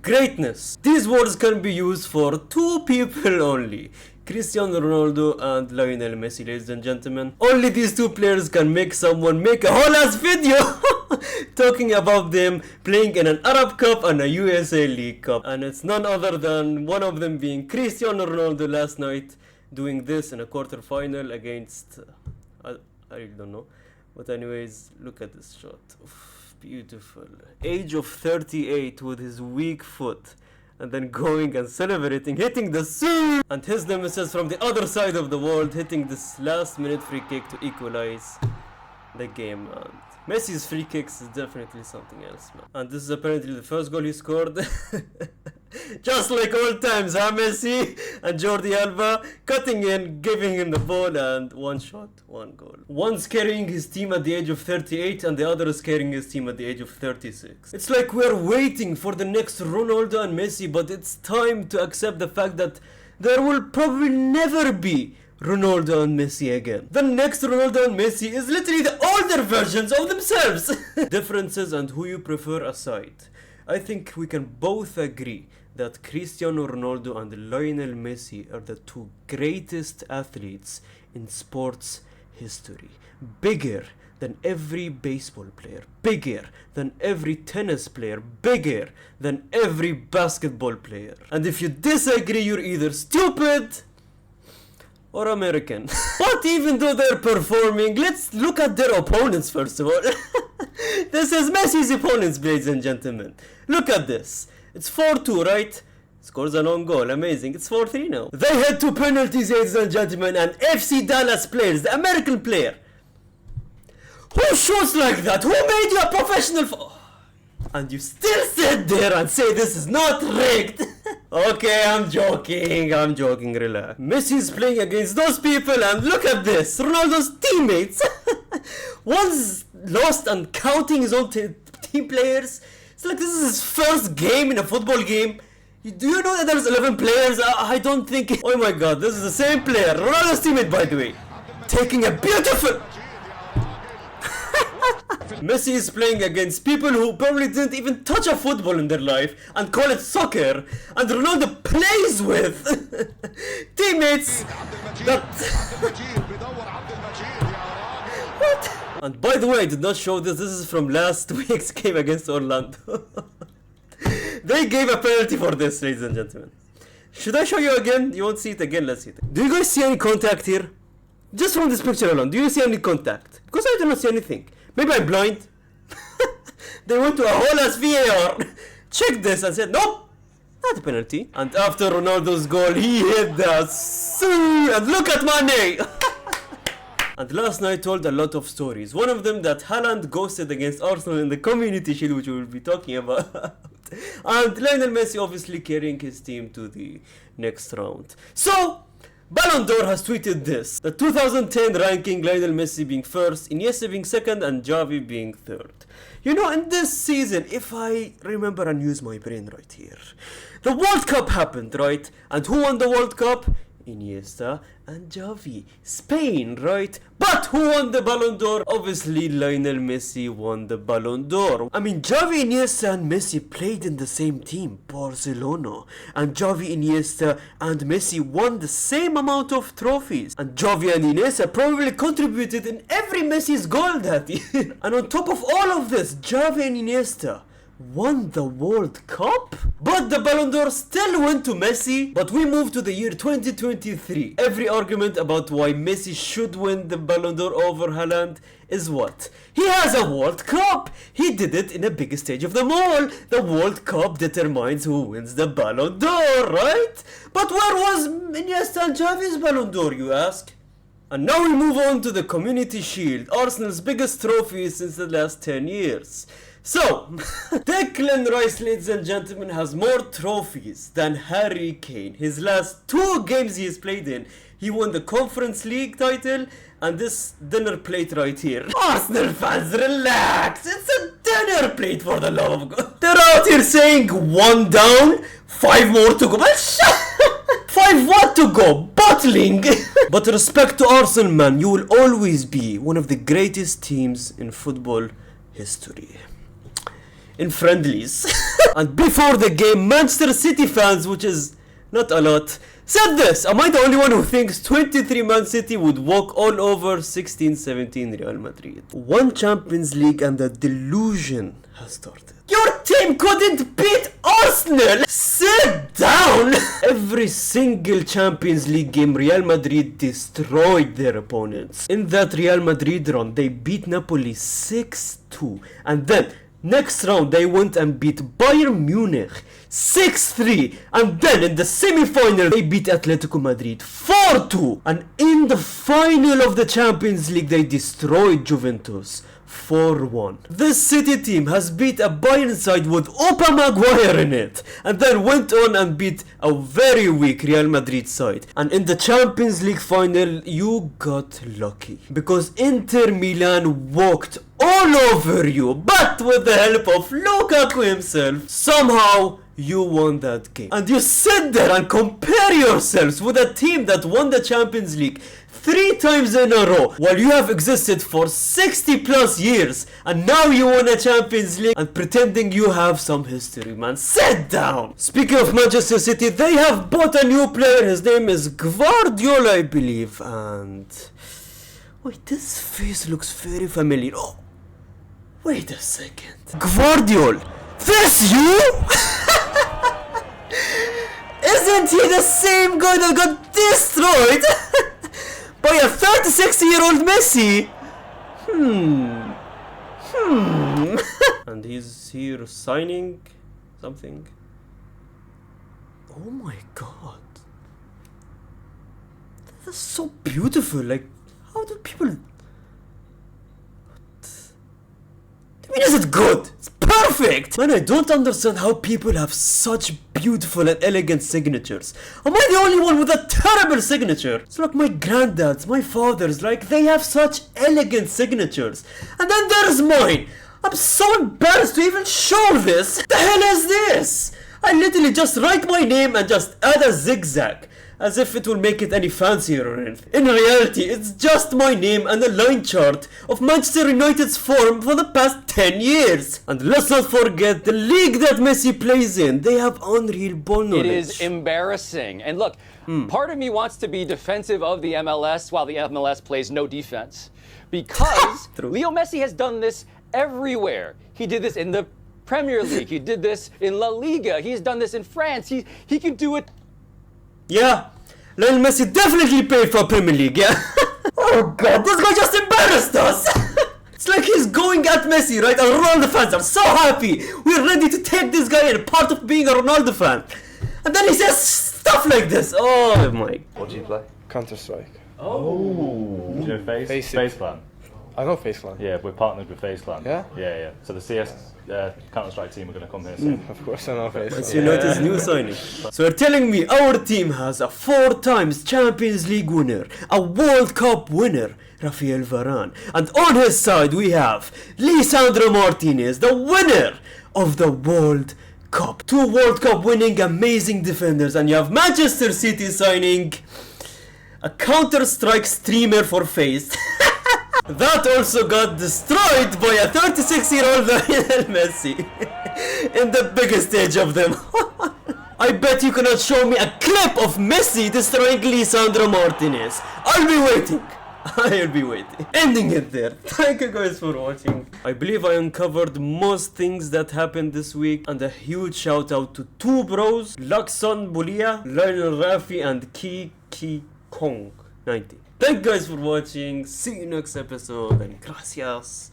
Greatness. These words can be used for two people only. Cristiano Ronaldo and Lionel Messi, ladies and gentlemen. Only these two players can make someone make a whole ass video talking about them playing in an Arab Cup and a USA League Cup. And it's none other than one of them being Cristiano Ronaldo last night doing this in a quarter-final against... I don't know. But anyways, look at this shot. Oof, beautiful. Age of 38 with his weak foot. And then going and celebrating, hitting the sun! And his nemesis from the other side of the world hitting this last minute free kick to equalize the game. And Messi's free kicks is definitely something else, man. And this is apparently the first goal he scored. Just like old times, huh, Messi? And Jordi Alba cutting in, giving him the ball, and one shot, one goal. One's carrying his team at the age of 38 and the other is carrying his team at the age of 36. It's like we're waiting for the next Ronaldo and Messi, but it's time to accept the fact that there will probably never be Ronaldo and Messi again. The next Ronaldo and Messi is literally the older versions of themselves. Differences and who you prefer aside, I think we can both agree that Cristiano Ronaldo and Lionel Messi are the two greatest athletes in sports history. Bigger than every baseball player, bigger than every tennis player, bigger than every basketball player. And if you disagree, you're either stupid or American. But even though they're performing, let's look at their opponents first of all. This is Messi's opponents, ladies and gentlemen. Look at this. It's 4-2, right? Scores a long goal. Amazing. It's 4-3 now. They had 2 penalties, ladies and gentlemen, and FC Dallas players, the American player. Who shoots like that? Who made you a professional? And you still sit there and say this is not rigged. Okay, I'm joking, relax. Messi's playing against those people and look at this. Ronaldo's teammates. One's lost and counting his own team players. It's like this is his first game in a football game. Do you know that there's 11 players? I don't think... Oh my god, this is the same player. Ronaldo's teammate, by the way. Taking a beautiful... Messi is playing against people who probably didn't even touch a football in their life and call it soccer. And Ronaldo plays with teammates that... What? And by the way, I did not show this. This is from last week's game against Orlando. They gave a penalty for this, ladies and gentlemen. Should I show you again? You won't see it again. Let's see it. Do you guys see any contact here? Just from this picture alone, do you see any contact? Because I do not see anything. Maybe I'm blind. They went to a whole ass VAR, checked this and said, nope, not a penalty. And after Ronaldo's goal, he hit the and look at Mane. And last night told a lot of stories. One of them that Haaland ghosted against Arsenal in the Community Shield, which we will be talking about. And Lionel Messi obviously carrying his team to the next round. So, Ballon d'Or has tweeted this. The 2010 ranking, Lionel Messi being first, Iniesta being second, and Xavi being third. You know, in this season, if I remember and use my brain right here, the World Cup happened, right? And who won the World Cup? Iniesta and Xavi. Spain, right? But who won the Ballon d'Or? Obviously, Lionel Messi won the Ballon d'Or. I mean, Xavi, Iniesta and Messi played in the same team, Barcelona. And Xavi, Iniesta and Messi won the same amount of trophies. And Xavi and Iniesta probably contributed in every Messi's goal that year. And on top of all of this, Xavi and Iniesta won the World Cup? But the Ballon d'Or still went to Messi. But we move to the year 2023. Every argument about why Messi should win the Ballon d'Or over Haaland is what? He has a World Cup! He did it in the biggest stage of them all. The World Cup determines who wins the Ballon d'Or, right? But where was Iniesta and Xavi's Ballon d'Or, you ask? And now we move on to the Community Shield, Arsenal's biggest trophy since the last 10 years. So, Declan Rice, ladies and gentlemen, has more trophies than Harry Kane. His last 2 games he has played in, he won the Conference League title and this dinner plate right here. Arsenal fans, relax. It's a dinner plate for the love of God. They're out here saying 1 down, 5 more to go. But 5 what to go? Bottling. But respect to Arsenal, man. You will always be one of the greatest teams in football history. in friendlies. And before the game, Manchester City fans, which is not a lot, said this: am I the only one who thinks 23 Man City would walk all over 16-17 Real Madrid? One Champions League and the delusion has started. Your team couldn't beat Arsenal! Sit down! Every single Champions League game, Real Madrid destroyed their opponents. In that Real Madrid run, they beat Napoli 6-2. And then, next round, they went and beat Bayern Munich 6-3. And then in the semi-final, they beat Atletico Madrid 4-2. And in the final of the Champions League, they destroyed Juventus 4-1. This City team has beat a Bayern side with Opa Maguire in it, and then went on and beat a very weak Real Madrid side. And in the Champions League final, you got lucky, because Inter Milan walked all over you, but with the help of Lukaku himself, somehow you won that game. And you sit there and compare yourselves with a team that won the Champions League 3 times in a row, while you have existed for 60 plus years, and now you won a Champions League and pretending you have some history, man. Sit down! Speaking of Manchester City, they have bought a new player. His name is Guardiola, I believe, and... wait, this face looks very familiar. Oh, wait a second. Guardiola, this you? Isn't he the same guy that got destroyed by a 36-year-old Messi? And he's here signing something. Oh my god. That's so beautiful. Like, how do people... I mean, is it good? It's perfect! Man, I don't understand how people have such beautiful and elegant signatures. Am I the only one with a terrible signature? It's like my granddad's, my father's, like they have such elegant signatures. And then there's mine. I'm so embarrassed to even show this. The hell is this? I literally just write my name and just add a zigzag, as if it will make it any fancier or anything. In reality, it's just my name and a line chart of Manchester United's form for the past 10 years. And let's not forget the league that Messi plays in. They have unreal ball knowledge. It is embarrassing. And look, part of me wants to be defensive of the MLS while the MLS plays no defense. Because Leo Messi has done this everywhere. He did this in the Premier League. He did this in La Liga. He's done this in France. He can do it. Yeah, Lionel Messi definitely paid for Premier League, yeah? Oh god, this guy just embarrassed us! It's like he's going at Messi, right? And Ronaldo fans are so happy! We're ready to take this guy in, part of being a Ronaldo fan. And then he says stuff like this. Oh my... What do you play? Counter-Strike. Oh. Do you know Face Clan? I know Face Clan. Yeah, we're partnered with Face Clan. Yeah? Yeah. So the CS Counter-Strike team are going to come here soon. Of course I know Face Clan. It's United's new signing. So you're telling me our team has a 4 times Champions League winner, a World Cup winner, Rafael Varane, and on his side we have Lisandro Martinez, the winner of the World Cup. 2 World Cup winning amazing defenders, and you have Manchester City signing a Counter-Strike streamer for Face. That also got destroyed by a 36-year-old Lionel Messi in the biggest stage of them. I bet you cannot show me a clip of Messi destroying Lisandro Martinez. I'll be waiting. Ending it there. Thank you guys for watching. I believe I uncovered most things that happened this week, and a huge shout out to 2 bros, Luxon Bulia, Lionel Rafi, and Ki Kong 90. Thank you guys for watching. See you next episode, and gracias.